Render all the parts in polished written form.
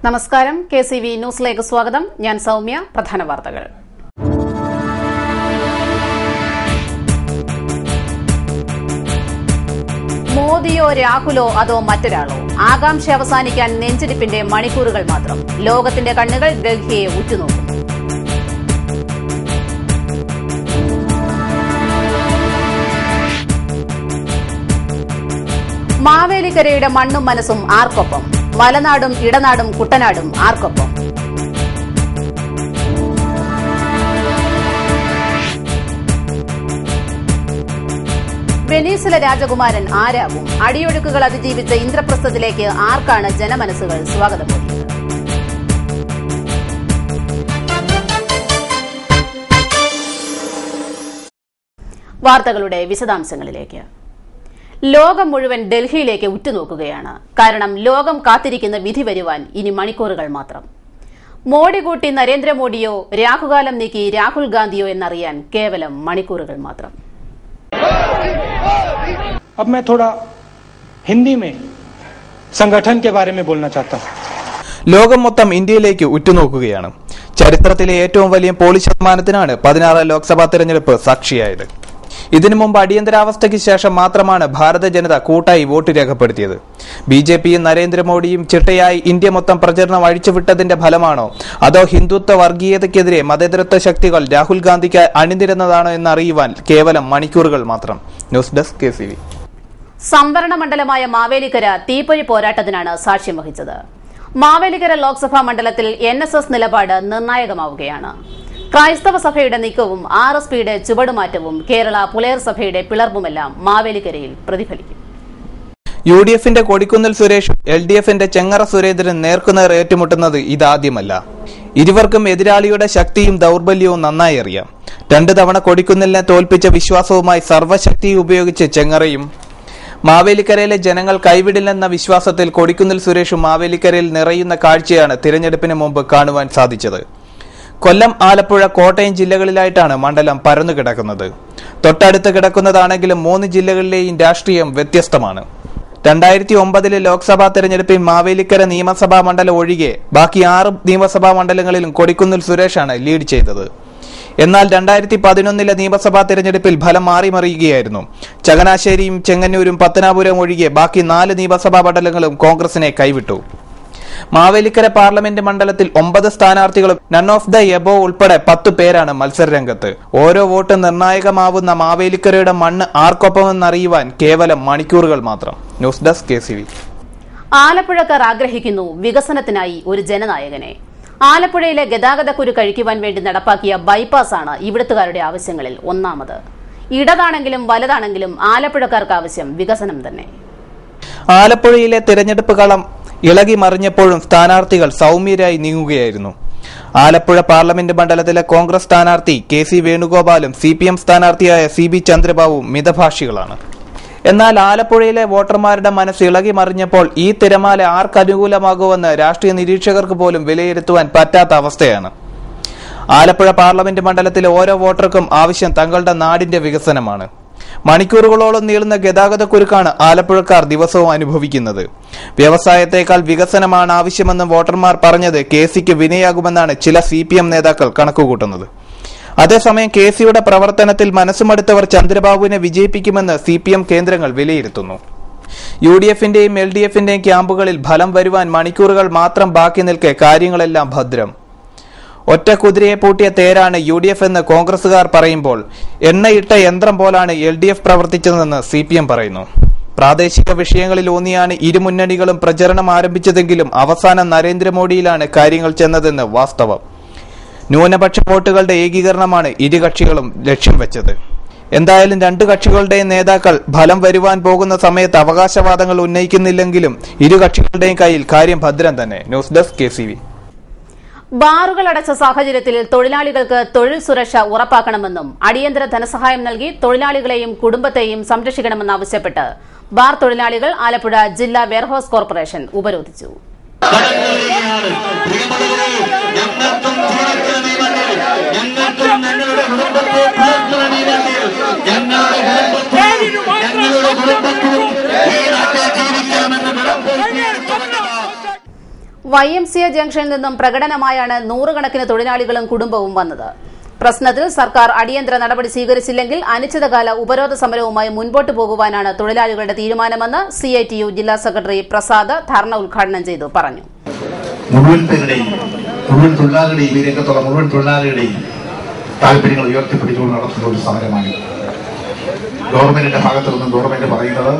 നമസ്കാരം. KCV ന്യൂസിലേക്ക് സ്വാഗതം. ഞാൻ സൗമ്യ. പ്രധാന വാർത്തകൾ. മോദിയോ രാഹുലോ അതോ മറ്റൊരാളോ? ആകാംക്ഷ അവസാനിക്കാൻ നെഞ്ചിടിപ്പിന്റെ മണിക്കൂറുകൾ മാത്രം. ലോകത്തിന്റെ കണ്ണുകൾ ഡൽഹിയെ ഉറ്റുനോക്കും. മാവേലിക്കരയുടെ മണ്ണും മനസ്സും ആർക്കൊപ്പം? മലനാടും ഇടനാടും കുട്ടനാടും ആർക്കൊപ്പം? വെനീസിലെ രാജകുമാരൻ ആരാകും? അടിയൊഴുക്കുകൾ അതിജീവിച്ച ഇന്ദ്രപ്രസ്ഥത്തിലേക്ക് ആർക്കാണ് ജനമനസ്സുകൾ സ്വാഗതം ചെയ്തത്? വാർത്തകളുടെ വിശദാംശങ്ങളിലേക്ക്. ലോകം മുഴുവൻ ഡൽഹിയിലേക്ക് ഉറ്റുനോക്കുകയാണ്. കാരണം ലോകം കാത്തിരിക്കുന്ന വിധി വരുവാൻ ഇനി മണിക്കൂറുകൾ മാത്രം. മോഡി കൂട്ടി നരേന്ദ്രമോദിയോ രാഹുകാലം നീക്കി രാഹുൽ ഗാന്ധിയോ എന്നറിയാൻ കേവലം മണിക്കൂറുകൾ മാത്രം. अब मैं थोड़ा हिंदी में संगठन के बारे में बोलना चाहता हूं. ലോകം മൊത്തം ഇന്ത്യയിലേക്ക് ഉറ്റുനോക്കുകയാണ്. ചരിത്രത്തിലെ ഏറ്റവും വലിയ പോളിംഗ് ശതമാനത്തിനാണ് 16 ലോക്സഭാ തെരഞ്ഞെടുപ്പ് സാക്ഷിയായത്. ഇതിനു മുമ്പ് അടിയന്തരാവസ്ഥയ്ക്ക് ശേഷം മാത്രമാണ് ഭാരത ജനത കൂട്ടായി വോട്ട് രേഖപ്പെടുത്തിയത്. ബിജെപിയും നരേന്ദ്രമോദിയും ചിട്ടയായി ഇന്ത്യ മൊത്തം പ്രചരണം അഴിച്ചുവിട്ടതിന്റെ ഫലമാണോ അതോ ഹിന്ദുത്വ വർഗീയതയ്ക്കെതിരെ മതേതരത്വ ശക്തികൾ രാഹുൽ ഗാന്ധിക്ക് അണിനിരന്നതാണോ എന്നറിയുവാൻ കേവലം മണിക്കൂറുകൾ മാത്രം. News desk KCV. സംവരണ മണ്ഡലമായ മാവേലിക്കര തീപ്പൊരി പോരാട്ടത്തിനാണ് സാക്ഷ്യം വഹിച്ചത്. മാവേലിക്കര ലോക്സഭാ മണ്ഡലത്തിൽ NSS നിലപാട് നിർണായകമാവുകയാണ്. ക്രൈസ്തവ സഭയുടെ നീക്കവും RSPയുടെ ചുവടുമാറ്റവും കേരള പുലയർ സഭയുടെ പിളർപ്പുമെല്ലാം മാവേലിക്കരയിൽ പ്രതിഫലിക്കും. UDFന്റെ കൊടിക്കുന്നിൽ സുരേഷും LDFന്റെ ചെങ്ങറ സുരേന്ദ്രൻ നേർക്കുനേർ ഏറ്റുമുട്ടുന്നത് ഇതാദ്യമല്ല. ഇരുവർക്കും എതിരാളിയുടെ ശക്തിയും ദൌർബല്യവും നന്നായി അറിയാം. 2 തവണ കൊടിക്കുന്നിലിനെ തോൽപ്പിച്ച വിശ്വാസവുമായി സർവ്വശക്തി ഉപയോഗിച്ച് ചെങ്ങറയും മാവേലിക്കരയിലെ ജനങ്ങൾ കൈവിടില്ലെന്ന വിശ്വാസത്തിൽ കൊടിക്കുന്നിൽ സുരേഷും മാവേലിക്കരയിൽ നിറയുന്ന കാഴ്ചയാണ് തിരഞ്ഞെടുപ്പിന് മുമ്പ് കാണുവാൻ സാധിച്ചത്. കൊല്ലം, ആലപ്പുഴ, കോട്ടയം ജില്ലകളിലായിട്ടാണ് മണ്ഡലം പരന്നുകിടക്കുന്നത്. തൊട്ടടുത്ത് കിടക്കുന്നതാണെങ്കിലും 3 ജില്ലകളിലെയും രാഷ്ട്രീയം വ്യത്യസ്തമാണ്. 2009 ലോക്സഭാ തെരഞ്ഞെടുപ്പിൽ മാവേലിക്കര നിയമസഭാ മണ്ഡലം ഒഴികെ ബാക്കി 6 നിയമസഭാ മണ്ഡലങ്ങളിലും കൊടിക്കുന്നിൽ സുരേഷാണ് ലീഡ് ചെയ്തത്. എന്നാൽ 2011 നിയമസഭാ തെരഞ്ഞെടുപ്പിൽ ഫലം മാറിമറിയുകയായിരുന്നു. ചങ്ങനാശ്ശേരിയും ചെങ്ങന്നൂരും പത്തനാപുരം ഒഴികെ ബാക്കി 4 നിയമസഭാ മണ്ഡലങ്ങളും കോൺഗ്രസിനെ കൈവിട്ടു. മാവേലിക്കര പാർലമെന്റ് മണ്ഡലത്തിൽ 9 സ്ഥാനാർത്ഥികളും നൺ ഓഫ് ദ എബോ ഉൾപ്പെടെ 10 പേരാണ് മത്സരരംഗത്ത്. ഓരോ വോട്ട് നിർണായകമാവുന്ന മാവേലിക്കരയുടെ മണ്ണ് ആർക്കൊപ്പമെന്നറിയുവാൻ കേവലം മണിക്കൂറുകൾ മാത്രം. News desk KCV. ആലപ്പുഴക്കാർ ആഗ്രഹിക്കുന്നു വികസനത്തിനായി ഒരു ജനനായകനെ. ആലപ്പുഴയിലെ ഗതാഗതക്കുരു കഴിക്കുവാൻ വേണ്ടി നടപ്പാക്കിയ ബൈപ്പാസാണ് ഇവിടുത്തുകാരുടെ ആവശ്യങ്ങളിൽ ഒന്നാമത്. ഇടതാണെങ്കിലും വലതാണെങ്കിലും ആലപ്പുഴക്കാർക്ക് ആവശ്യം വികസനം തന്നെ. ആലപ്പുഴയിലെ തിരഞ്ഞെടുപ്പ് കളം ഇളകി മറിഞ്ഞപ്പോഴും സ്ഥാനാർത്ഥികൾ സൗമ്യരായി നീങ്ങുകയായിരുന്നു. ആലപ്പുഴ പാർലമെന്റ് മണ്ഡലത്തിലെ കോൺഗ്രസ് സ്ഥാനാർത്ഥി KC വേണുഗോപാലും CPM സ്ഥാനാർത്ഥിയായ CB ചന്ദ്രബാബുവും മിതഭാഷികളാണ്. എന്നാൽ ആലപ്പുഴയിലെ വോട്ടർമാരുടെ മനസ്സ് ഇളകി മറിഞ്ഞപ്പോൾ ഈ തിരമാല ആർക്കനുകൂലമാകുമെന്ന് രാഷ്ട്രീയ നിരീക്ഷകർക്ക് പോലും വിലയിരുത്തുവാൻ പറ്റാത്ത അവസ്ഥയാണ്. ആലപ്പുഴ പാർലമെന്റ് മണ്ഡലത്തിലെ ഓരോ വോട്ടർക്കും ആവശ്യം തങ്ങളുടെ നാടിന്റെ വികസനമാണ്. മണിക്കൂറുകളോളം നീളുന്ന ഗതാഗതക്കുരുക്കാണ് ആലപ്പുഴക്കാർ ദിവസവും അനുഭവിക്കുന്നത്. വ്യവസായത്തേക്കാൾ വികസനമാണ് ആവശ്യമെന്ന് വോട്ടർമാർ പറഞ്ഞത് KCക്ക് വിനയാകുമെന്നാണ് ചില CPM നേതാക്കൾ കണക്കുകൂട്ടുന്നത്. അതേസമയം KCയുടെ പ്രവർത്തനത്തിൽ മനസ്സുമടുത്തവർ ചന്ദ്രബാബുവിനെ വിജയിപ്പിക്കുമെന്ന് CPM കേന്ദ്രങ്ങൾ വിലയിരുത്തുന്നു. UDFന്റെയും LDFന്റെയും ക്യാമ്പുകളിൽ ഫലം വരുവാൻ മണിക്കൂറുകൾ മാത്രം ബാക്കി നിൽക്കെ കാര്യങ്ങളെല്ലാം ഭദ്രം. ഒറ്റ കുതിരയെ പൂട്ടിയ തേരാണ് UDF എന്ന് കോൺഗ്രസുകാർ പറയുമ്പോൾ എണ്ണയിട്ട യന്ത്രം പോലാണ് LDF പ്രവർത്തിച്ചതെന്ന് CPM പറയുന്നു. പ്രാദേശിക വിഷയങ്ങളിൽ ഊന്നിയാണ് ഇരു മുന്നണികളും പ്രചരണം ആരംഭിച്ചതെങ്കിലും അവസാനം നരേന്ദ്രമോദിയിലാണ് കാര്യങ്ങൾ ചെന്നതെന്ന് വാസ്തവം. ന്യൂനപക്ഷ വോട്ടുകളുടെ ഏകീകരണമാണ് ഇരു കക്ഷികളും ലക്ഷ്യം വെച്ചത്. എന്തായാലും 2 കക്ഷികളുടെയും നേതാക്കൾ ഫലം വരുവാൻ പോകുന്ന സമയത്ത് അവകാശവാദങ്ങൾ ഉന്നയിക്കുന്നില്ലെങ്കിലും ഇരു കക്ഷികളുടെയും കയ്യിൽ കാര്യം ഭദ്രം തന്നെ. News desk KCV. ബാറുകൾ അടച്ച സാഹചര്യത്തിൽ തൊഴിലാളികൾക്ക് തൊഴിൽ സുരക്ഷ ഉറപ്പാക്കണമെന്നും അടിയന്തര ധനസഹായം നൽകി തൊഴിലാളികളെയും കുടുംബത്തെയും സംരക്ഷിക്കണമെന്നാവശ്യപ്പെട്ട് ബാർ തൊഴിലാളികൾ ആലപ്പുഴ ജില്ലാ വെയർഹൌസ് കോർപ്പറേഷൻ ഉപരോധിച്ചു. YMCA ജംഗ്ഷനിൽ നിന്നും പ്രകടനമായാണ് നൂറുകണക്കിന് തൊഴിലാളികളും കുടുംബവും വന്നത്. പ്രശ്നത്തിൽ സർക്കാർ അടിയന്തര നടപടി സ്വീകരിച്ചില്ലെങ്കിൽ അനിശ്ചിതകാല ഉപരോധ സമരവുമായി മുൻപോട്ടു പോകുവാനാണ് തൊഴിലാളികളുടെ തീരുമാനമെന്ന് CITU ജില്ലാ സെക്രട്ടറി പ്രസാദ് ധർണ ഉദ്ഘാടനം ചെയ്തു പറഞ്ഞു. മുഴുവൻ തൊഴിലാളികളുടെയും താല്പര്യങ്ങൾ ഉയർത്തിപ്പിടിച്ചുകൊണ്ട് നടത്തുന്ന ഒരു സമരമാണ്. ഗവൺമെന്റിന്റെ ഭാഗത്തു നിന്നും ഗവൺമെന്റ് പറയുന്നത്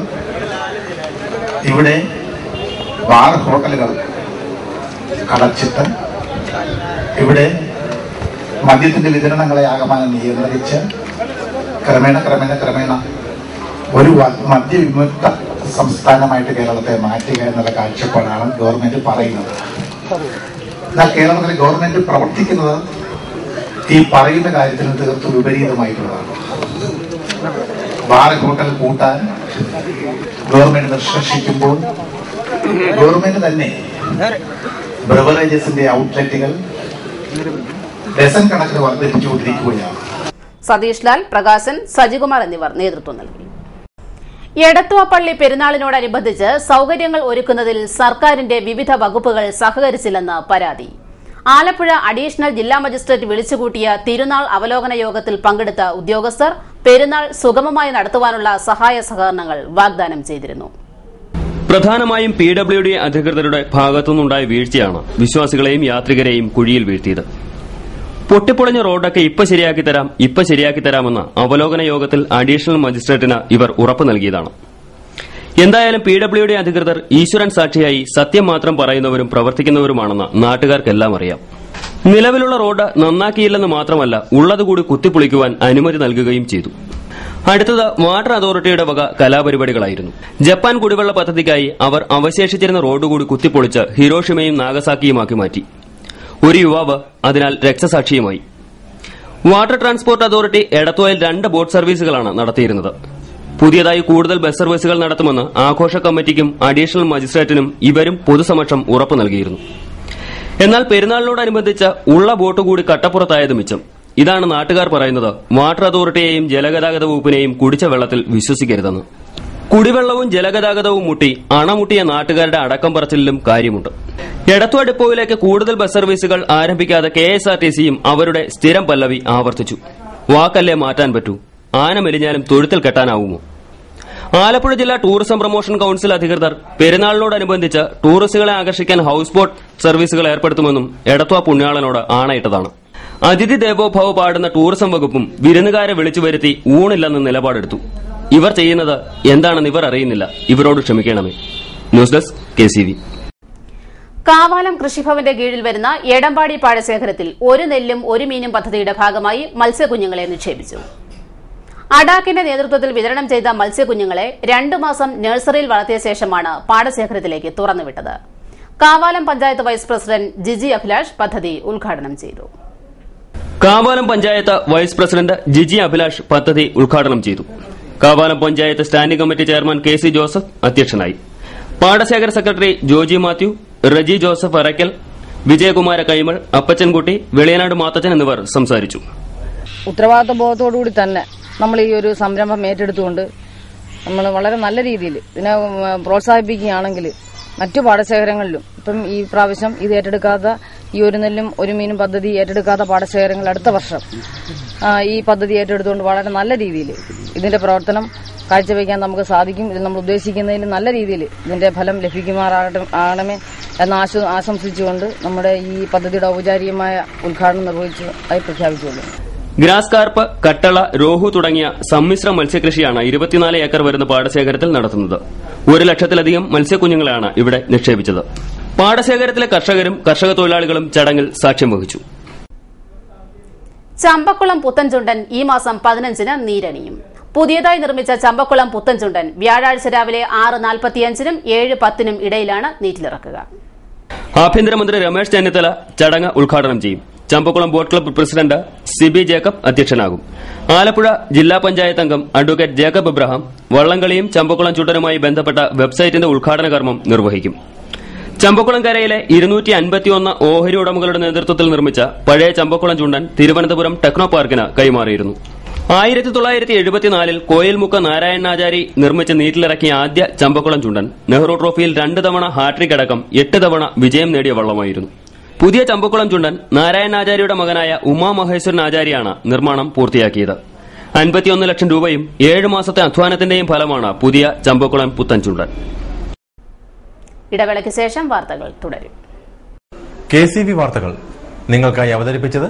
ഇവിടെ ബാർ ഹോട്ടലുകൾ അടച്ചിട്ട് ഇവിടെ മദ്യത്തിന്റെ വിതരണങ്ങളെ ആകമാനം നിയന്ത്രിച്ച് ക്രമേണ ഒരു മദ്യവിമുക്ത സംസ്ഥാനമായിട്ട് കേരളത്തെ മാറ്റുക എന്നുള്ള കാഴ്ചപ്പാടാണ് ഗവൺമെന്റ് പറയുന്നത്. എന്നാൽ കേരളത്തിലെ ഗവൺമെന്റ് പ്രവർത്തിക്കുന്നത് ഈ പറയുന്ന കാര്യത്തിന് തീർത്തും വിപരീതമായിട്ടുള്ളതാണ്. ബാർ ഹോട്ടൽ കൂട്ടാൻ ഗവൺമെന്റ് നിർദ്ദേശിക്കുമ്പോൾ ഗവൺമെന്റ് തന്നെ ബ്രവറേജസിന്റെ ഔട്ട്ലെറ്റുകൾ ഡസൻ കണക്കിന് വർദ്ധിപ്പിച്ചുകൊണ്ടിരിക്കുകയാണ്. സതീഷ് ലാൽ, പ്രകാശൻ, സജികുമാർ എന്നിവർ നേതൃത്വം നൽകി. എടത്വ പള്ളി പെരുന്നാളിനോടനുബന്ധിച്ച് സൌകര്യങ്ങൾ ഒരുക്കുന്നതിൽ സർക്കാരിന്റെ വിവിധ വകുപ്പുകൾ സഹകരിച്ചില്ലെന്ന് പരാതി. ആലപ്പുഴ അഡീഷണൽ ജില്ലാ മജിസ്ട്രേറ്റ് വിളിച്ചുകൂട്ടിയ തിരുനാൾ അവലോകന യോഗത്തിൽ പങ്കെടുത്ത ഉദ്യോഗസ്ഥർ പെരുന്നാൾ സുഗമമായി നടത്തുവാനുള്ള സഹായ സഹകരണങ്ങൾ വാഗ്ദാനം ചെയ്തിരുന്നു. പ്രധാനമായും PWD അധികൃതരുടെ ഭാഗത്തുനിന്നുണ്ടായ വീഴ്ചയാണ് വിശ്വാസികളെയും യാത്രികരെയും കുഴിയിൽ വീഴ്ത്തിയത്. പൊട്ടിപ്പൊളിഞ്ഞ റോഡൊക്കെ ഇപ്പൊ ശരിയാക്കി തരാമെന്ന അവലോകന യോഗത്തിൽ അഡീഷണൽ മജിസ്ട്രേറ്റിന് ഇവർ ഉറപ്പ് നൽകിയതാണ്. എന്തായാലും PWD അധികൃതർ ഈശ്വരൻ സാക്ഷിയായി സത്യം മാത്രം പറയുന്നവരും പ്രവർത്തിക്കുന്നവരുമാണെന്ന് നാട്ടുകാർക്കെല്ലാം അറിയാം. നിലവിലുള്ള റോഡ് നന്നാക്കിയില്ലെന്ന് മാത്രമല്ല, ഉള്ളതുകൂടി കുത്തിപ്പൊളിക്കുവാൻ അനുമതി നൽകുകയും ചെയ്തു. അടുത്തത് വാട്ടർ അതോറിറ്റിയുടെ വക കലാപരിപാടികളായിരുന്നു. ജപ്പാൻ കുടിവെള്ള പദ്ധതിക്കായി അവർ അവശേഷിച്ചിരുന്ന റോഡ് കൂടി കുത്തിപ്പൊളിച്ച് ഹിരോഷിമയും നാഗസാക്കിയുമാക്കി മാറ്റി. ഒരു യുവാവ് അതിനാൽ രക്തസാക്ഷിയുമായി. വാട്ടർ ട്രാൻസ്പോർട്ട് അതോറിറ്റി എടത്വയിൽ 2 ബോട്ട് സർവീസുകളാണ് നടത്തിയിരുന്നത്. പുതിയതായി കൂടുതൽ ബസ് സർവീസുകൾ നടത്തുമെന്ന് ആഘോഷ കമ്മിറ്റിക്കും അഡീഷണൽ മജിസ്ട്രേറ്റിനും ഇവരും പൊതുസമക്ഷം ഉറപ്പു നൽകിയിരുന്നു. എന്നാൽ പെരുന്നാളിനോടനുബന്ധിച്ച് ഉള്ള ബോട്ട് കൂടി കട്ടപ്പുറത്തായത് മിച്ചം. ഇതാണ് നാട്ടുകാർ പറയുന്നത് വാട്ടർ അതോറിറ്റിയെയും ജലഗതാഗത വകുപ്പിനെയും കുടിച്ച വെള്ളത്തിൽ വിശ്വസിക്കരുതെന്ന്. കുടിവെള്ളവും ജലഗതാഗതവും മുട്ടി അണമുട്ടിയ നാട്ടുകാരുടെ അടക്കം പറച്ചിലും കാര്യമുണ്ട്. എടത്വ ഡിപ്പോയിലേക്ക് കൂടുതൽ ബസ് സർവീസുകൾ ആരംഭിക്കാതെ KSRTCയും അവരുടെ സ്ഥിരം പല്ലവി ആവർത്തിച്ചു. വാക്കല്ലേ മാറ്റാൻ പറ്റൂ, ആന മെലിഞ്ഞാലും തൊഴുത്തിൽ കെട്ടാനാവുമോ? ആലപ്പുഴ ജില്ലാ ടൂറിസം പ്രൊമോഷൻ കൌൺസിൽ അധികൃതർ പെരുന്നാളിനോടനുബന്ധിച്ച് ടൂറിസ്റ്റുകളെ ആകർഷിക്കാൻ ഹൌസ് ബോട്ട് സർവീസുകൾ ഏർപ്പെടുത്തുമെന്നും എടത്വ പുണ്യാളനോട് ആണയിട്ടതാണ്. അതിഥി ദേവോഭവ പാടുന്ന ടൂറിസം വകുപ്പും വിരുന്നുകാരെ വിളിച്ചു വരുത്തി ഊണില്ലെന്ന് നിലപാടെടുത്തു. ഇവർ ചെയ്യുന്നത് എന്താണെന്ന് ഇവർ അറിയുന്നില്ല. ഇവരോട് ക്ഷമിക്കണമേ. News desk KCV. കാവാലം കൃഷിഭവന്റെ കീഴിൽ വരുന്ന എടമ്പാടി പാടശേഖരത്തിൽ ഒരു നെല്ലും ഒരു മീനും പദ്ധതിയുടെ ഭാഗമായി മത്സ്യക്കുഞ്ഞുങ്ങളെ നിക്ഷേപിച്ചു. അഡാക്കിന്റെ നേതൃത്വത്തിൽ വിതരണം ചെയ്ത മത്സ്യക്കുഞ്ഞുങ്ങളെ 2 മാസം നഴ്സറിയിൽ വളർത്തിയ ശേഷമാണ് പാടശേഖരത്തിലേക്ക് തുറന്നുവിട്ടത്. കാവാലം പഞ്ചായത്ത് വൈസ് പ്രസിഡന്റ് ജിജി അഭിലാഷ് പദ്ധതി ഉദ്ഘാടനം ചെയ്തു. കാവാലം പഞ്ചായത്ത് വൈസ് പ്രസിഡന്റ് ജിജി അഭിലാഷ് പദ്ധതി ഉദ്ഘാടനം ചെയ്തു. Kavalam panchayat standing committee chairman KC Joseph അധ്യക്ഷനായി. പാടശേഖര സെക്രട്ടറി ജോജി മാത്യു, റജി ജോസഫ് അറയ്ക്കൽ, വിജയകുമാര കൈമൾ, അപ്പച്ചൻകുട്ടി, വെളിയനാട് മാത്തച്ചൻ എന്നിവർ സംസാരിച്ചു. ഉത്തരവാദിത്ത ബോധത്തോടുകൂടി തന്നെ നമ്മൾ ഈ ഒരു സംരംഭം ഏറ്റെടുത്തുകൊണ്ട് നമ്മൾ വളരെ നല്ല രീതിയിൽ ഇതിനെ പ്രോത്സാഹിപ്പിക്കുകയാണെങ്കിൽ മറ്റു പാടശേഖരങ്ങളിലും ഇപ്പം ഈ പ്രാവശ്യം ഇത് ഏറ്റെടുക്കാത്ത ഈ ഒരു നെല്ലും ഒരു മീനും പദ്ധതി ഏറ്റെടുക്കാത്ത പാടശേഖരങ്ങൾ അടുത്ത വർഷം ഈ പദ്ധതി ഏറ്റെടുത്തുകൊണ്ട് വളരെ നല്ല രീതിയിൽ ഇതിന്റെ പ്രവർത്തനം കാഴ്ചവെക്കാൻ നമുക്ക് സാധിക്കും. ഇത് നമ്മൾ ഉദ്ദേശിക്കുന്നതിൽ നല്ല രീതിയിൽ ഇതിന്റെ ഫലം ലഭിക്കുമാറാകണമേ എന്ന് ആശംസിച്ചുകൊണ്ട് നമ്മുടെ ഈ പദ്ധതിയുടെ ഔപചാരികമായ ഉദ്ഘാടനം നിർവഹിച്ചതായി പ്രഖ്യാപിച്ചുകൊള്ളു. ഗ്രാസ് കാർപ്പ്, കട്ടള, രോഹു തുടങ്ങിയ സമ്മിശ്ര മത്സ്യകൃഷിയാണ് 24 ഏക്കർ വരുന്ന പാടശേഖരത്തിൽ നടത്തുന്നത്. 1 ലക്ഷത്തിലധികം മത്സ്യക്കുഞ്ഞുങ്ങളാണ് ഇവിടെ നിക്ഷേപിച്ചത്. പാടശേഖരത്തിലെ കർഷകരും കർഷക തൊഴിലാളികളും ചടങ്ങിൽ സാക്ഷ്യം വഹിച്ചു. ചമ്പക്കുളം പുത്തൻചുണ്ടൻ ഈ മാസം 15-ന് നീരണിയും. പുതിയതായി നിർമ്മിച്ച ചമ്പക്കുളം പുത്തൻചുണ്ടൻ വ്യാഴാഴ്ച രാവിലെ 6:45-നും 7:10-നും ഇടയിലാണ് നീറ്റിലിറക്കുക. ആഭ്യന്തരമന്ത്രി രമേശ് ചെന്നിത്തല ചടങ്ങ് ഉദ്ഘാടനം ചെയ്യും. Champakulam boat club president CB Jacob അധ്യക്ഷനാകും. ആലപ്പുഴ ജില്ലാ പഞ്ചായത്ത് അംഗം അഡ്വക്കേറ്റ് ജേക്കബ് എബ്രഹാം വള്ളംകളിയും ചമ്പക്കുളം ചുണ്ടനുമായി ബന്ധപ്പെട്ട വെബ്സൈറ്റിന്റെ ഉദ്ഘാടന കർമ്മം നിർവഹിക്കും. ചമ്പക്കുളം കരയിലെ 251 ഓഹരി ഉടമകളുടെ നേതൃത്വത്തിൽ നിർമ്മിച്ച പഴയ ചമ്പക്കുളം ചുണ്ടൻ തിരുവനന്തപുരം ടെക്നോ പാർക്കിന് കൈമാറിയിരുന്നു. 1974 കോയിൽമുക്ക നാരായണാചാരി നിർമ്മിച്ച് നീറ്റിലിറക്കിയ ആദ്യ ചമ്പക്കുളം ചുണ്ടൻ നെഹ്റു ട്രോഫിയിൽ 2 തവണ ഹാട്രിക് അടക്കം 8 തവണ വിജയം നേടിയ വള്ളമായിരുന്നു. പുതിയ ചമ്പക്കുളം ചുണ്ടൻ നാരായണാചാര്യയുടെ മകനായ ഉമാമഹേശ്വരൻ ആചാര്യാണ് നിർമ്മാണം പൂർത്തിയാക്കിയത്. 51 ലക്ഷം രൂപയും 7 മാസത്തെ അധ്വാനത്തിന്റെയും ഫലമാണ് പുതിയ ചമ്പക്കുളം പുത്തൻ ചുണ്ടൻ. ഇടവേളയ്ക്ക് ശേഷം വാർത്തകൾ തുടരും. KCV വാർത്തകൾ നിങ്ങൾക്കായി അവതരിപ്പിച്ചത്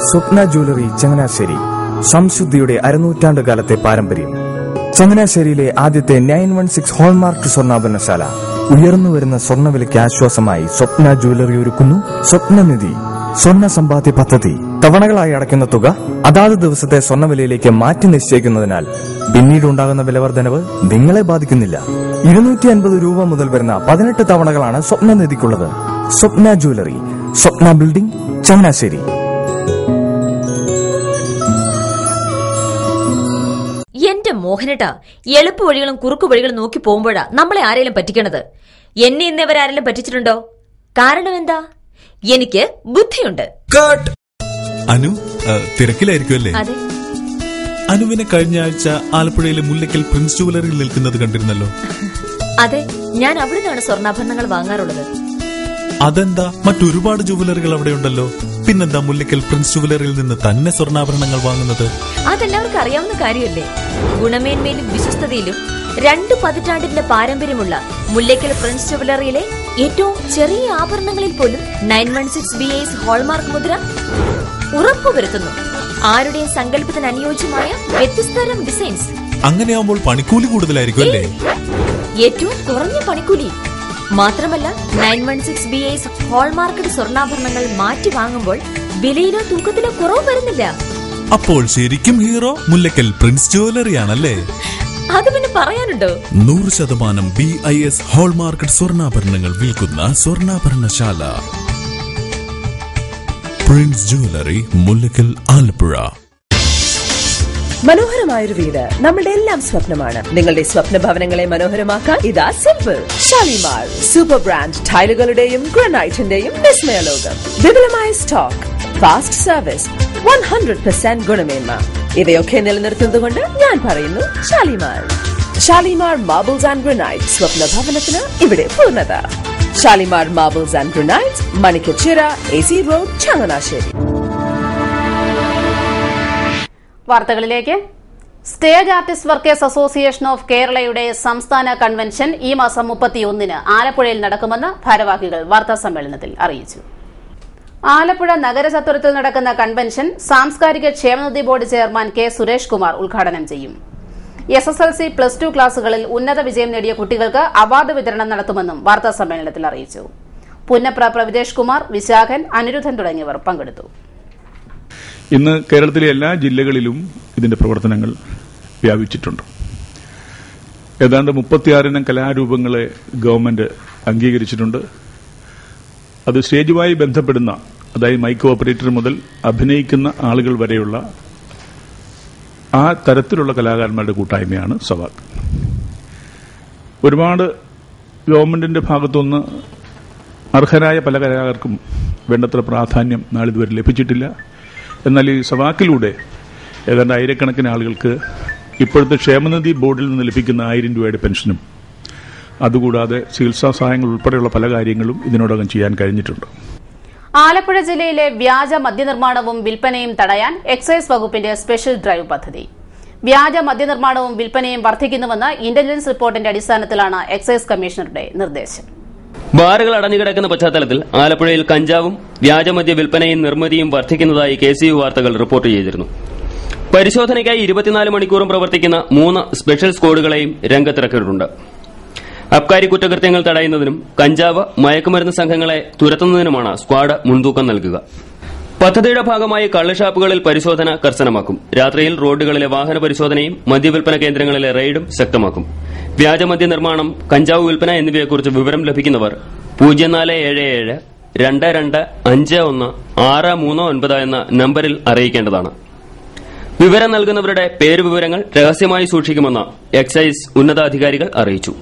സ്വപ്ന ജ്വല്ലറി ചങ്ങനാശ്ശേരി. സംശുദ്ധിയുടെ അരനൂറ്റാണ്ടുകാലത്തെ പാരമ്പര്യം. ചങ്ങനാശ്ശേരിയിലെ ആദ്യത്തെ 916 ഹോൾമാർക്ക് സ്വർണ്ണാഭരണശാല. ഉയർന്നുവരുന്ന സ്വർണ്ണവിലയ്ക്ക് ആശ്വാസമായി സ്വപ്ന ജ്വല്ലറി ഒരുക്കുന്നു സ്വപ്നനിധി സ്വർണ്ണ സമ്പാദ്യ പദ്ധതി. തവണകളായി അടയ്ക്കുന്ന തുക അതാത് ദിവസത്തെ സ്വർണ്ണവിലയിലേക്ക് മാറ്റി നിശ്ചയിക്കുന്നതിനാൽ പിന്നീടുണ്ടാകുന്ന വിലവർദ്ധനവ് നിങ്ങളെ ബാധിക്കുന്നില്ല. 250 രൂപ മുതൽ വരുന്ന 18 തവണകളാണ് സ്വപ്നനിധിക്കുള്ളത്. സ്വപ്ന ജ്വല്ലറി, സ്വപ്ന ബിൽഡിംഗ്, ചങ്ങനാശ്ശേരി. എന്റെ മോഹനേട്ടാ, എളുപ്പ വഴികളും കുറുക്കു വഴികളും നോക്കി പോകുമ്പോഴാ നമ്മളെ ആരെങ്കിലും പറ്റിക്കണത്. എന്നെ ഇന്നവരാരെങ്കിലും പറ്റിച്ചിട്ടുണ്ടോ? കാരണം എന്താ? എനിക്ക് ബുദ്ധിയുണ്ട്. അനു തിരക്കിലായിരിക്കുമല്ലേ? അതെ. അനുവിനെ കഴിഞ്ഞ ആഴ്ച ആലപ്പുഴയിലെ മുല്ലയ്ക്കൽ പ്രിൻസ് ജുവലറിയിൽ നിൽക്കുന്നത് കണ്ടിരുന്നല്ലോ. അതെ, ഞാൻ അവിടെ നിന്നാണ് സ്വർണ്ണാഭരണങ്ങൾ വാങ്ങാറുള്ളത്. അതെന്താ, മറ്റൊരുപാട് ജുവലറികൾ അവിടെ ഉണ്ടല്ലോ. പിന്നെന്താ മുല്ലയ്ക്കൽ പ്രിൻസ് ജുവലറിയിൽ നിന്ന് തന്നെ സ്വർണ്ണാഭരണങ്ങൾ വാങ്ങുന്നത്? അതെല്ലാവർക്കും അറിയാവുന്ന കാര്യമല്ലേ. ഗുണമേന്മയിലും വിശ്വസ്തതയിലും 2 പതിറ്റാണ്ടിന്റെ പാരമ്പര്യമുള്ള മുല്ലയ്ക്കൽ പ്രിൻസ് ജുവലറിയിലെ ഏറ്റവും ചെറിയ ആഭരണങ്ങളിൽ പോലും 916 BIS ഹോൾമാർക്ക് മുദ്ര ഉറപ്പുവരുത്തുന്നു. ആരുടെയും സങ്കല്പത്തിന് അനുയോജ്യമായ വ്യത്യസ്തതരം ഡിസൈൻസ്. അങ്ങനെയാവുമ്പോൾ പണിക്കൂലി കൂടുതലായിരിക്കും അല്ലേ? ഏറ്റവും കുറഞ്ഞ പണിക്കൂലി. മാത്രമല്ല 916 BIS ഹോൾമാർക്കറ്റ് സ്വർണ്ണാഭരണങ്ങൾ മാറ്റി വാങ്ങുമ്പോൾ വിലയിലോ തൂക്കത്തിലോ കുറവ് വരുന്നില്ല. അപ്പോൾ ശരിക്കും ഹീറോ മുല്ലയ്ക്കൽ പ്രിൻസ് ജുവലറിയാണല്ലേ? അത് പിന്നെ പറയാനുണ്ടോ? 100% BIS ഹോൾമാർക്കറ്റ് സ്വർണ്ണാഭരണങ്ങൾ വിൽക്കുന്ന സ്വർണ്ണാഭരണശാല പ്രിൻസ് ജുവലറി, മുല്ലയ്ക്കൽ, ആലപ്പുഴ. മനോഹരമായൊരു വീട് നമ്മളുടെ എല്ലാം സ്വപ്നമാണ്. നിങ്ങളുടെ സ്വപ്ന ഭവനങ്ങളെ മനോഹരമാക്കാൻ ഇതാ സിമ്പിൾ. ഷാലിമാർ സൂപ്പർ ബ്രാൻഡ് ടൈലുകളുടെയും ഗ്രാനൈറ്റിന്റെയും വിസ്മയ ലോകം. വിപുലമായ സ്റ്റോക്ക്, ഫാസ്റ്റ് സർവീസ്, 100% ഗുണമേന്മ. ഇവയൊക്കെ നിലനിർത്തുന്നതുകൊണ്ട് ഞാൻ പറയുന്നു Shalimar. Shalimar marbles and granite. സ്വപ്ന ഭവനത്തിന് ഇവിടെ പൂർണ്ണത. Shalimar marbles and granite, Manikkachira, AC road, Changanassery. വാർത്തകളിലേക്ക്. Stage artist workers association of കേരളയുടെ സംസ്ഥാന കൺവെൻഷൻ ഈ മാസം 31 ആലപ്പുഴയിൽ നടക്കുമെന്ന് ഭാരവാഹികൾ വാർത്താസമ്മേളനത്തിൽ അറിയിച്ചു. ആലപ്പുഴ നഗരചത്വരത്തിൽ നടക്കുന്ന കൺവെൻഷൻ സാംസ്കാരിക ക്ഷേമനിധി board chairman K. Suresh Kumar ഉദ്ഘാടനം ചെയ്യും. SSLC, +2 ക്ലാസുകളിൽ ഉന്നത വിജയം നേടിയ കുട്ടികൾക്ക് അവാർഡ് വിതരണം നടത്തുമെന്നും വാർത്താസമ്മേളനത്തിൽ അറിയിച്ചു. പുന്നപ്ര പ്രവിദേശ് കുമാർ, വിശാഖൻ, അനിരുദ്ധൻ തുടങ്ങിയവർ പങ്കെടുത്തു. ഇന്ന് കേരളത്തിലെ എല്ലാ ജില്ലകളിലും ഇതിന്റെ പ്രവർത്തനങ്ങൾ വ്യാപിച്ചിട്ടുണ്ട്. ഏതാണ്ട് 36 കലാരൂപങ്ങളെ ഗവൺമെന്റ് അംഗീകരിച്ചിട്ടുണ്ട്. അത് സ്റ്റേജുമായി ബന്ധപ്പെടുന്ന, അതായത് മൈക്ക് ഓപ്പറേറ്റർ മുതൽ അഭിനയിക്കുന്ന ആളുകൾ വരെയുള്ള ആ തരത്തിലുള്ള കലാകാരന്മാരുടെ കൂട്ടായ്മയാണ് സവാക്. ഒരുപാട് ഗവൺമെന്റിന്റെ ഭാഗത്തുനിന്ന് അർഹരായ പല കലാകാർക്കും വേണ്ടത്ര പ്രാധാന്യം നാളിതുവരെ ലഭിച്ചിട്ടില്ല. എന്നാൽ ഈ സവാക്കിലൂടെ ഏതാണ്ട് ആയിരക്കണക്കിന് ആളുകൾക്ക് ഇപ്പോഴത്തെ ക്ഷേമനിധി ബോർഡിൽ നിന്ന് ലഭിക്കുന്ന 1000 രൂപയുടെ പെൻഷനും അതുകൂടാതെ ചികിത്സാ സഹായങ്ങൾ ഉൾപ്പെടെയുള്ള പല കാര്യങ്ങളും ഇതിനോടകം ചെയ്യാൻ കഴിഞ്ഞിട്ടുണ്ട്. ആലപ്പുഴ ജില്ലയിലെ വ്യാജ മദ്യനിർമ്മാണവും വിൽപ്പനയും തടയാൻ എക്സൈസ് വകുപ്പിന്റെ സ്പെഷ്യൽ ഡ്രൈവ് പദ്ധതി. വ്യാജ മദ്യനിർമ്മാണവും വിൽപ്പനയും വർദ്ധിക്കുന്നുവെന്ന ഇന്റലിജൻസ് റിപ്പോർട്ടിന്റെ അടിസ്ഥാനത്തിലാണ് എക്സൈസ് കമ്മീഷണറുടെ നിർദ്ദേശം. ബാറുകൾ അടഞ്ഞുകിടക്കുന്ന പശ്ചാത്തലത്തിൽ ആലപ്പുഴയിൽ കഞ്ചാവും വ്യാജമദ്യ വിൽപ്പനയും നിർമ്മിതിയും വർദ്ധിക്കുന്നതായി KCV വാർത്തകൾ റിപ്പോർട്ട് ചെയ്തിരുന്നു. പരിശോധനയ്ക്കായി 24 മണിക്കൂറും പ്രവർത്തിക്കുന്ന 3 സ്പെഷ്യൽ സ്ക്വാഡുകളെയും രംഗത്തിറക്കിയിട്ടുണ്ട്. അബ്കാരി കുറ്റകൃത്യങ്ങൾ തടയുന്നതിനും കഞ്ചാവ്, മയക്കുമരുന്ന് സംഘങ്ങളെ തുരത്തുന്നതിനുമാണ് സ്ക്വാഡ് മുൻതൂക്കം നൽകുക. പദ്ധതിയുടെ ഭാഗമായി കള്ളുഷാപ്പുകളിൽ പരിശോധന കർശനമാക്കും. രാത്രിയിൽ റോഡുകളിലെ വാഹന പരിശോധനയും മദ്യവിൽപ്പന കേന്ദ്രങ്ങളിലെ റെയ്ഡും ശക്തമാക്കും. വ്യാജമദ്യ നിർമ്മാണം, കഞ്ചാവ് വിൽപ്പന എന്നിവയെക്കുറിച്ച് വിവരം ലഭിക്കുന്നവർ 0477 2251 639 എന്ന നമ്പറിൽ അറിയിക്കേണ്ടതാണ്. വിവരം നൽകുന്നവരുടെ പേര് വിവരങ്ങൾ രഹസ്യമായി സൂക്ഷിക്കുമെന്ന് എക്സൈസ് ഉന്നതാധികാരികൾ അറിയിച്ചു.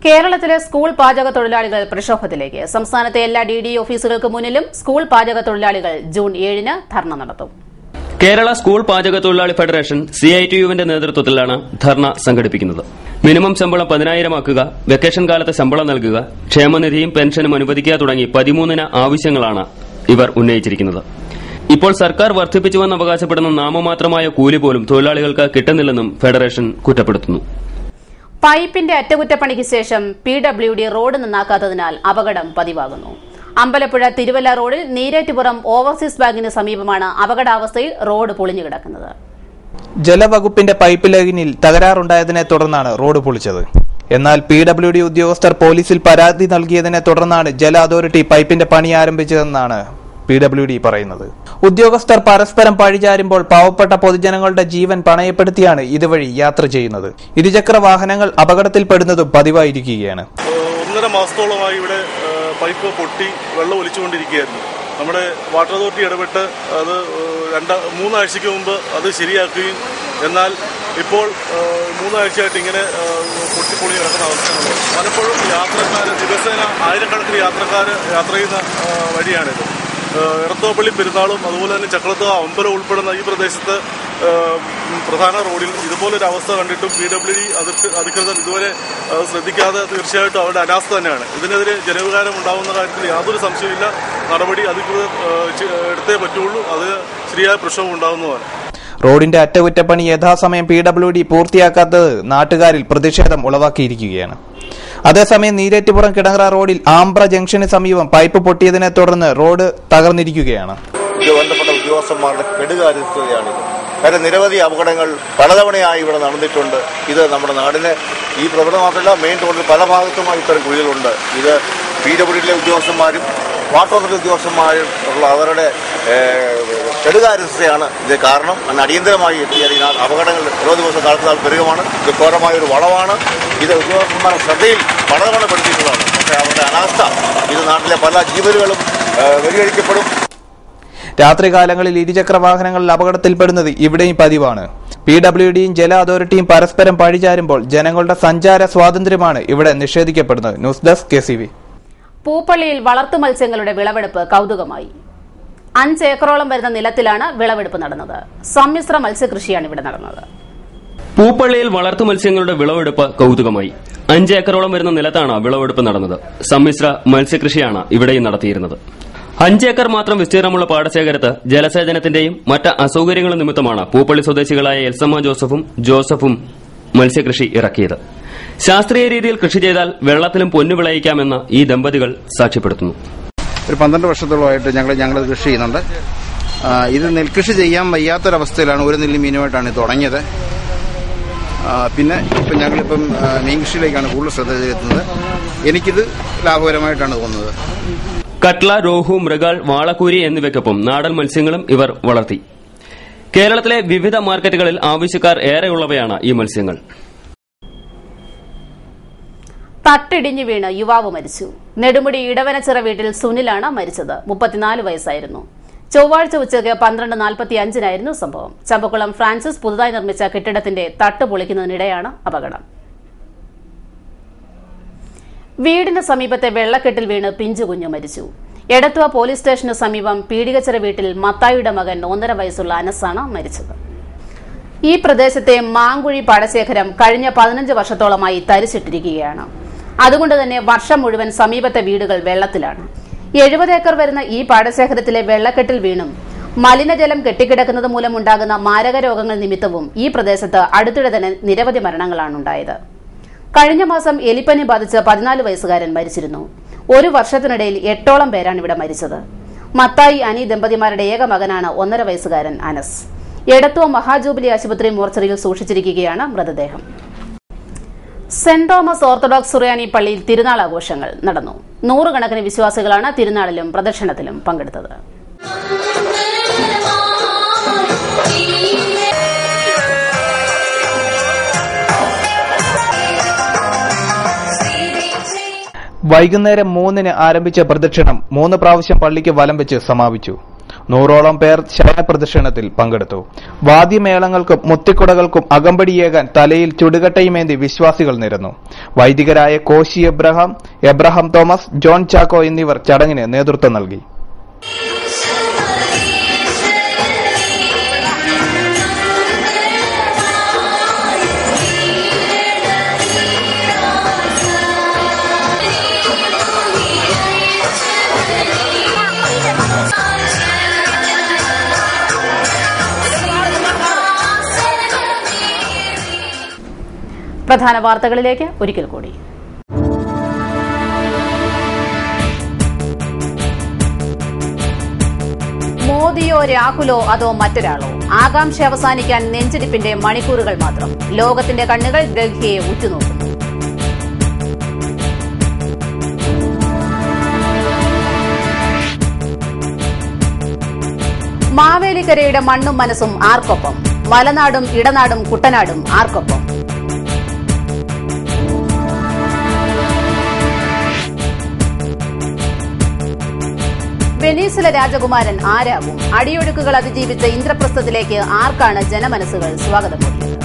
കേരളത്തിലെ സ്കൂൾ പാചക തൊഴിലാളികൾ പ്രക്ഷോഭത്തിലേക്ക്. സംസ്ഥാനത്തെ എല്ലാ DDE ഓഫീസുകൾക്ക് മുന്നിലും സ്കൂൾ പാചക തൊഴിലാളികൾ ജൂൺ 7-ന് ധർണ നടത്തും. കേരള സ്കൂൾ പാചക തൊഴിലാളി ഫെഡറേഷൻ CITUവിന്റെ നേതൃത്വത്തിലാണ് ധർണ സംഘടിപ്പിക്കുന്നത്. മിനിമം ശമ്പളം 10,000 ആക്കുക, വെക്കേഷൻ കാലത്ത് ശമ്പളം നൽകുക, ക്ഷേമനിധിയും പെൻഷനും അനുവദിക്കുക തുടങ്ങി 13 ആവശ്യങ്ങളാണ് ഇവർ ഉന്നയിച്ചിരിക്കുന്നത്. ഇപ്പോൾ സർക്കാർ വർദ്ധിപ്പിച്ചുവെന്ന് അവകാശപ്പെടുന്ന നാമമാത്രമായ കൂലി പോലും തൊഴിലാളികൾക്ക് കിട്ടുന്നില്ലെന്നും ഫെഡറേഷൻ കുറ്റപ്പെടുത്തുന്നു. പൈപ്പിന്റെ അറ്റകുറ്റപ്പണിക്ക് ശേഷം PWD റോഡ് നന്നാക്കാത്തതിനാൽ അപകടം പതിവാകുന്നു. അമ്പലപ്പുഴ തിരുവല്ല റോഡിൽ നീരേറ്റുപുറം ഓവർസീസ് ബാങ്കിന് സമീപമാണ് അപകടാവസ്ഥയിൽ റോഡ് പൊളിഞ്ഞു കിടക്കുന്നത്. ജലവകുപ്പിന്റെ പൈപ്പ് ലൈനിൽ തകരാറുണ്ടായതിനെ തുടർന്നാണ് റോഡ് പൊളിച്ചത്. എന്നാൽ PWD ഉദ്യോഗസ്ഥർ പോലീസിൽ പരാതി നൽകിയതിനെ തുടർന്നാണ് ജല അതോറിറ്റി പൈപ്പിന്റെ പണി ആരംഭിച്ചതെന്നാണ് PWD പറയുന്നത്. ഉദ്യോഗസ്ഥർ പരസ്പരം പഴിചാരുമ്പോൾ പാവപ്പെട്ട പൊതുജനങ്ങളുടെ ജീവൻ പണയപ്പെടുത്തിയാണ് ഇതുവഴി യാത്ര ചെയ്യുന്നത്. ഇരുചക്ര വാഹനങ്ങൾ അപകടത്തിൽപ്പെടുന്നതും പതിവായിരിക്കുകയാണ്. 1.5 മാസത്തോളമായി ഇവിടെ പൈപ്പ് പൊട്ടി വെള്ളം ഒലിച്ചുകൊണ്ടിരിക്കുകയായിരുന്നു. നമ്മുടെ വാട്ടർ അതോറിറ്റി ഇടപെട്ട് അത് 3 ആഴ്ചയ്ക്ക് മുമ്പ് അത് ശരിയാക്കുകയും, എന്നാൽ ഇപ്പോൾ 3 ആഴ്ചയായിട്ട് ഇങ്ങനെ പൊട്ടിപ്പൊളി കിടക്കുന്ന അവസ്ഥയാണ്. പലപ്പോഴും യാത്രക്കാർ ദിവസേന ആയിരക്കണക്കിന് യാത്രക്കാർ യാത്ര ചെയ്യുന്ന വഴിയാണിത്. എടത്തോപ്പള്ളി പെരുന്നാളും അതുപോലെ തന്നെ ചക്രത്തുക അമ്പലം ഉൾപ്പെടുന്ന ഈ പ്രദേശത്ത് പ്രധാന റോഡിൽ ഇതുപോലൊരു അവസ്ഥ കണ്ടിട്ടും PWD അധികൃതർ ഇതുവരെ ശ്രദ്ധിക്കാതെ തീർച്ചയായിട്ടും അവരുടെ അനാസ്ഥ തന്നെയാണ്. ഇതിനെതിരെ ജനവികാരം ഉണ്ടാകുന്ന കാര്യത്തിൽ യാതൊരു സംശയമില്ല. നടപടി അധികൃതർ എടുത്തേ പറ്റുള്ളൂ. അത് ശരിയായ പ്രശ്നവും ഉണ്ടാകുന്നതാണ്. റോഡിന്റെ അറ്റകുറ്റപ്പണി യഥാസമയം PWD പൂർത്തിയാക്കാത്തത് നാട്ടുകാരിൽ പ്രതിഷേധം ഉളവാക്കിയിരിക്കുകയാണ്. അതേസമയം നീരേറ്റുപുറം കിടങ്ങറ റോഡിൽ ആംബ്ര ജംഗ്ഷന് സമീപം പൈപ്പ് പൊട്ടിയതിനെ തുടർന്ന് റോഡ് തകർന്നിരിക്കുകയാണ്. ബന്ധപ്പെട്ട ഉദ്യോഗസ്ഥന്മാരുടെ കെടുകാര്യസ്ഥതയാണിത്. കാരണം നിരവധി അപകടങ്ങൾ പലതവണയായി ഇവിടെ നടന്നിട്ടുണ്ട്. ഇത് നമ്മുടെ നാടിന് ഈ പ്രവണത മാത്രമല്ല, മെയിൻ റോഡിൽ പല ഭാഗത്തുമായി ഇത്തരം കുഴികളുണ്ട്. ഇത് PWDയിലെ ഉദ്യോഗസ്ഥന്മാരും വാട്ടർ അതോറിറ്റി ഉദ്യോഗസ്ഥന്മാരും ഉള്ള അവരുടെ കെടുകാര്യസ്ഥതയാണ് ഇത് കാരണം. അടിയന്തരമായി എത്തിയതിനാൽ അപകടങ്ങൾ ഓരോ ദിവസം കാലത്താൽ പെരുകമാണ്. ഇത് ഘോരമായ ഒരു വളവാണ്. ഇത് ഉദ്യോഗസ്ഥന്മാരുടെ ശ്രദ്ധയിൽ പലതവണ പെടുത്തിയിട്ടുള്ളതാണ്. പക്ഷേ അവരുടെ അനാസ്ഥ ഇത് നാട്ടിലെ പല ജീവനുകളും വെടിവെടിക്കപ്പെടും. രാത്രികാലങ്ങളിൽ ഇരുചക്ര വാഹനങ്ങളിൽ അപകടത്തിൽപ്പെടുന്നത് ഇവിടെയും പതിവാണ്. PWDയും ജല അതോറിറ്റിയും പരസ്പരം പഴിചാരുമ്പോൾ ജനങ്ങളുടെ സഞ്ചാര സ്വാതന്ത്ര്യമാണ് ഇവിടെ നിഷേധിക്കപ്പെടുന്നത്. News desk KCV. പൂപ്പള്ളിയിൽ വളർത്തു മത്സ്യങ്ങളുടെ വിളവെടുപ്പ് കൗതുകമായി. 5 ഏക്കറോളം വരുന്ന നിലത്തിലാണ് വിളവെടുപ്പ് നടന്നത്. സമ്മിശ്ര മത്സ്യകൃഷിയാണ് ഇവിടെ നടന്നത്. പൂപ്പള്ളിയിൽ വളർത്തു മത്സ്യങ്ങളുടെ വിളവെടുപ്പ് കൗതുകമായി. 5 ഏക്കറോളം വരുന്ന നിലത്താണ് വിളവെടുപ്പ് നടന്നത്. സമ്മിശ്ര മത്സ്യകൃഷിയാണ് ഇവിടെയും നടത്തിയിരുന്നത്. 5 ഏക്കർ മാത്രം വിസ്തീർണമുള്ള പാടശേഖരത്ത് ജലസേചനത്തിന്റെയും മറ്റ് അസൌകര്യങ്ങളും നിമിത്തമാണ് പൂപ്പള്ളി സ്വദേശികളായ എൽസമ്മ ജോസഫും മത്സ്യകൃഷി ഇറക്കിയത്. ശാസ്ത്രീയ രീതിയിൽ കൃഷി ചെയ്താൽ വെള്ളത്തിലും പൊന്നു വിളയിക്കാമെന്ന് ഈ ദമ്പതികൾ സാക്ഷ്യപ്പെടുത്തുന്നു. ഒരു 12 വർഷത്തോളമായിട്ട് ഞങ്ങൾ കൃഷി ചെയ്യുന്നുണ്ട്. ഇത് നെൽകൃഷി ചെയ്യാൻ വയ്യാത്തൊരവസ്ഥയിലാണ്. ഒരു നെല്ല് മീനുമായിട്ടാണ് ഇത് തുടങ്ങിയത്. പിന്നെ ഇപ്പം ഞങ്ങളിപ്പം മീൻ കൃഷിയിലേക്കാണ് കൂടുതൽ ശ്രദ്ധ ചെലുത്തുന്നത്. എനിക്കിത് ലാഭകരമായിട്ടാണ് തോന്നുന്നത്. കട്ല, രോഹു, മൃഗാൾ, വാളക്കൂരി എന്നിവയ്ക്കൊപ്പം നാടൻ മത്സ്യങ്ങളും ഇവർ വളർത്തി. കേരളത്തിലെ വിവിധ മാർക്കറ്റുകളിൽ ആവശ്യക്കാർ ഏറെയുള്ളവയാണ് ഈ മത്സ്യങ്ങൾ. തട്ടിടിഞ്ഞു വീണ് യുവാവ് മരിച്ചു. നെടുമുടി ഇടവനച്ചിറ വീട്ടിൽ സുനിലാണ് മരിച്ചത്. 34 വയസ്സായിരുന്നു. ചൊവ്വാഴ്ച ഉച്ചയ്ക്ക് 12:45 സംഭവം. ചമ്പക്കുളം ഫ്രാൻസിസ് പുതുതായി നിർമ്മിച്ച കെട്ടിടത്തിന്റെ തട്ട് പൊളിക്കുന്നതിനിടെയാണ് അപകടം. വീടിന് സമീപത്തെ വെള്ളക്കെട്ടിൽ വീണ് പിഞ്ചുകുഞ്ഞു മരിച്ചു. എടത്തുവ പോലീസ് സ്റ്റേഷന് സമീപം പീടികച്ചിറ വീട്ടിൽ മത്തായിയുടെ മകൻ 1.5 വയസ്സുള്ള അനസാണ് മരിച്ചത്. ഈ പ്രദേശത്തെ മാങ്കുഴി പാടശേഖരം കഴിഞ്ഞ 15 വർഷത്തോളമായി തരിച്ചിട്ടിരിക്കുകയാണ്. അതുകൊണ്ട് തന്നെ വർഷം മുഴുവൻ സമീപത്തെ വീടുകൾ വെള്ളത്തിലാണ്. 70 ഏക്കർ വരുന്ന ഈ പാടശേഖരത്തിലെ വെള്ളക്കെട്ടിൽ വീണും മലിനജലം കെട്ടിക്കിടക്കുന്നത് മൂലമുണ്ടാകുന്ന മാരക രോഗങ്ങൾ നിമിത്തവും ഈ പ്രദേശത്ത് അടുത്തിടെ തന്നെ നിരവധി മരണങ്ങളാണ് ഉണ്ടായത്. കഴിഞ്ഞ മാസം എലിപ്പനി ബാധിച്ച് 14 വയസ്സുകാരൻ മരിച്ചിരുന്നു. ഒരു വർഷത്തിനിടയിൽ 8ഓളം പേരാണ് ഇവിടെ മരിച്ചത്. മത്തായി, അനി ദമ്പതിമാരുടെ ഏക മകനാണ് 1.5 വയസ്സുകാരൻ അനസ്. എടത്തുവ മഹാജൂബിലി ആശുപത്രി മോർച്ചറിയിൽ സൂക്ഷിച്ചിരിക്കുകയാണ് മൃതദേഹം. സെന്റ് തോമസ് ഓർത്തഡോക്സ് സുറിയാനി പള്ളിയിൽ തിരുനാൾ ആഘോഷങ്ങൾ നടന്നു. 100 കണക്കിന് വിശ്വാസികളാണ് തിരുനാളിലും പ്രദക്ഷിണത്തിലും പങ്കെടുത്തത്. വൈകുന്നേരം 3-ന് ആരംഭിച്ച പ്രദക്ഷിണം 3 പ്രാവശ്യം പള്ളിക്ക് വലം വെച്ച് സമാപിച്ചു. 100ഓളം പേർ ശയനപ്രദക്ഷിണത്തിൽ പങ്കെടുത്തു. വാദ്യമേളങ്ങൾക്കും മുത്തിക്കുടകൾക്കും അകമ്പടിയേകാൻ തലയിൽ ചുടുകട്ടയുമേന്തി വിശ്വാസികൾ നിരന്നു. വൈദികരായ Koshy Abraham Thomas, John Chacko എന്നിവർ ചടങ്ങിന് നേതൃത്വം നൽകി. പ്രധാന വാർത്തകളിലേക്ക് ഒരിക്കൽ കൂടി. മോദിയോ രാഹുലോ അതോ മറ്റൊരാളോ? ആകാംക്ഷ അവസാനിക്കാൻ നെഞ്ചിടിപ്പിന്റെ മണിക്കൂറുകൾ മാത്രം. ലോകത്തിന്റെ കണ്ണുകൾ ഡൽഹിയെ ഉറ്റുനോക്കുന്നു. മാവേലിക്കരയുടെ മണ്ണും മനസ്സും ആർക്കൊപ്പം? മലനാടും ഇടനാടും കുട്ടനാടും ആർക്കൊപ്പം? വെനീസിലെ രാജകുമാരൻ ആരാകും? അടിയൊഴുക്കുകൾ അതിജീവിച്ച ഇന്ദ്രപ്രസ്ഥത്തിലേക്ക് ആർക്കാണ് ജനമനസ്സുകൾ സ്വാഗതം ചെയ്തത്?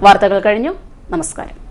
വാർത്തകൾ കഴിഞ്ഞു. നമസ്കാരം.